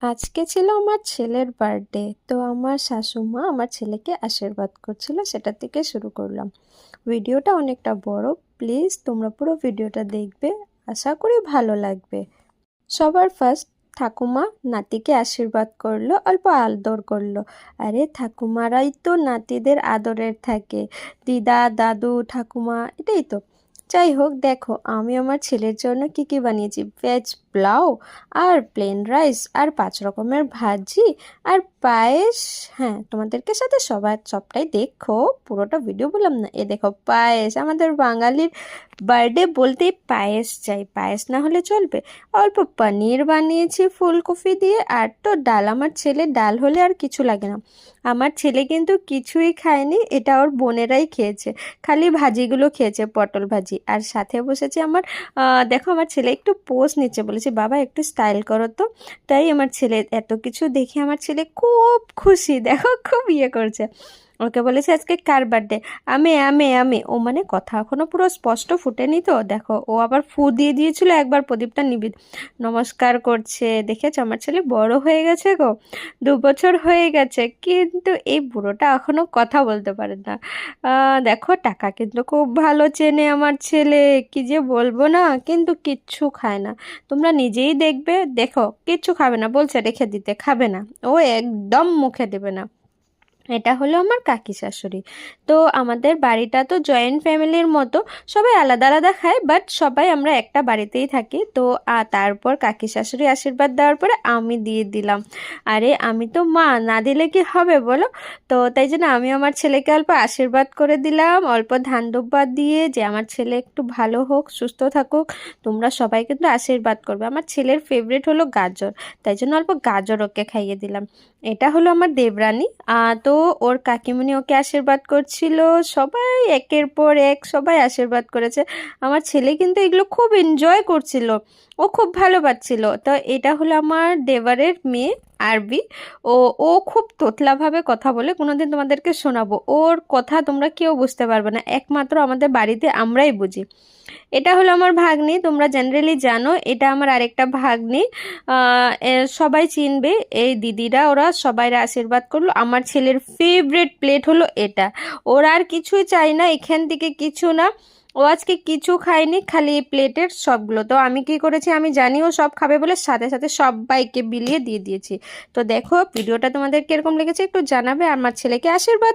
আজকে ছিল আমার ছেলের বার্থডে। তো আমার শাশুমা আমার ছেলেকে আশীর্বাদ করছিল, সেটা থেকে শুরু করলাম। ভিডিওটা অনেকটা বড়, প্লিজ তোমরা পুরো ভিডিওটা দেখবে, আশা করি ভালো লাগবে। সবার ফার্স্ট ঠাকুমা নাতিকে আশীর্বাদ করলো, অল্প আদর করলো। আরে ঠাকুমারাই তো নাতিদের আদরের থাকে, দিদা দাদু ঠাকুমা এটাই তো। যাই হোক, দেখো আমি আমার ছেলের জন্য কি কি বানিয়েছি। ভেজ পোলাও, আর প্লেন রাইস, আর 5 রকমের ভাজি, আর পায়েস। হ্যাঁ, তোমাদেরকে সাথে সবটাই দেখো, পুরোটা ভিডিও বললাম না। এ দেখো পায়েস, আমাদের বাঙালির বার্থডে বলতেই পায়েস চাই, পায়েস না হলে চলবে। অল্প পনির বানিয়েছি ফুলকপি দিয়ে, আর তো ডাল। আমার ছেলে ডাল হলে আর কিছু লাগে না। আমার ছেলে কিন্তু কিছুই খায়নি, এটা ওর বোনেরাই খেয়েছে, খালি ভাজিগুলো খেয়েছে, পটল ভাজি। আর সাথে বসেছে আমার দেখো আমার ছেলে একটু পোজ নিচ্ছে, বলেছে বাবা একটু স্টাইল করো তো। তাই আমার ছেলে এত কিছু দেখে আমার ছেলে খুব খুশি, দেখো খুব ইয়ে করছে। ওকে বলেছে আজকে কার বার্থডে। আমি ও মানে কথা এখনো পুরো স্পষ্ট ফুটেনি তো, দেখো ও আবার ফু দিয়ে দিয়েছিল একবার, প্রদীপটা নিবি। নমস্কার করছে, দেখেছো আমার ছেলে বড় হয়ে গেছে গো, 2 বছর হয়ে গেছে, কিন্তু এই বুড়োটা এখনো কথা বলতে পারে না। দেখো টাকা কিন্তু খুব ভালো চেনে আমার ছেলে, কি যে বলবো না, কিন্তু কিচ্ছু খায় না। তোমরা নিজেই দেখবে, দেখো কিচ্ছু খাবে না, বলছে রেখে দিতে, খাবে না, ও একদম মুখে দেবে না। এটা হলো আমার কাকি শাশুড়ি। তো আমাদের বাড়িটা তো জয়েন্ট ফ্যামিলির মতো, সবাই আলাদা আলাদা খায়, বাট সবাই আমরা একটা বাড়িতেই থাকি। তো তারপর কাকি শাশুড়ি আশীর্বাদ দেওয়ার পরে আমি দিয়ে দিলাম। আরে আমি তো মা, না দিলে কি হবে বলো। তো তাই জন্য আমি আমার ছেলেকে অল্প আশীর্বাদ করে দিলাম, অল্প ধান দুব্বা দিয়ে, যে আমার ছেলে একটু ভালো হোক, সুস্থ থাকুক। তোমরা সবাই কিন্তু আশীর্বাদ করবে। আমার ছেলের ফেভারিট হলো গাজর, তাই জন্য অল্প গাজর ওকে খাইয়ে দিলাম। এটা হলো আমার দেবরানী। তো ওর কাকিমুনি ওকে আশীর্বাদ করছিল, সবাই একের পর এক সবাই আশীর্বাদ করেছে। আমার ছেলে কিন্তু এগুলো খুব এনজয় করছিল, ও খুব ভালো পাচ্ছিল। তো এটা হলো আমার দেওয়ারের মেয়ে আরবি। ও ও খুব তোতলাভাবে কথা বলে, কোনোদিন তোমাদেরকে শোনাবো, ওর কথা তোমরা কেউ বুঝতে পারবে না, একমাত্র আমাদের বাড়িতে আমরাই বুঝি। এটা হলো আমার ভাগ্নি, তোমরা জেনারেলি জানো এটা আমার আরেকটা ভাগ্নি। সবাই চিনবে, এই দিদিরা ওরা সবাই আশীর্বাদ করলো। আমার ছেলের ফেভারিট প্লেট হলো এটা, ওরা আর কিছুই চাই না এখান থেকে, কিছু না। ও আজকে কিছু খায়নি, খালি এই প্লেটের সবগুলো। তো আমি কি করেছি, আমি জানি ও সব খাবে বলে সাথে সাথে সবাইকে বিলিয়ে দিয়ে দিয়েছি। তো দেখো ভিডিওটা তোমাদের কিরকম লেগেছে একটু জানাবে, আমার ছেলেকে আশীর্বাদ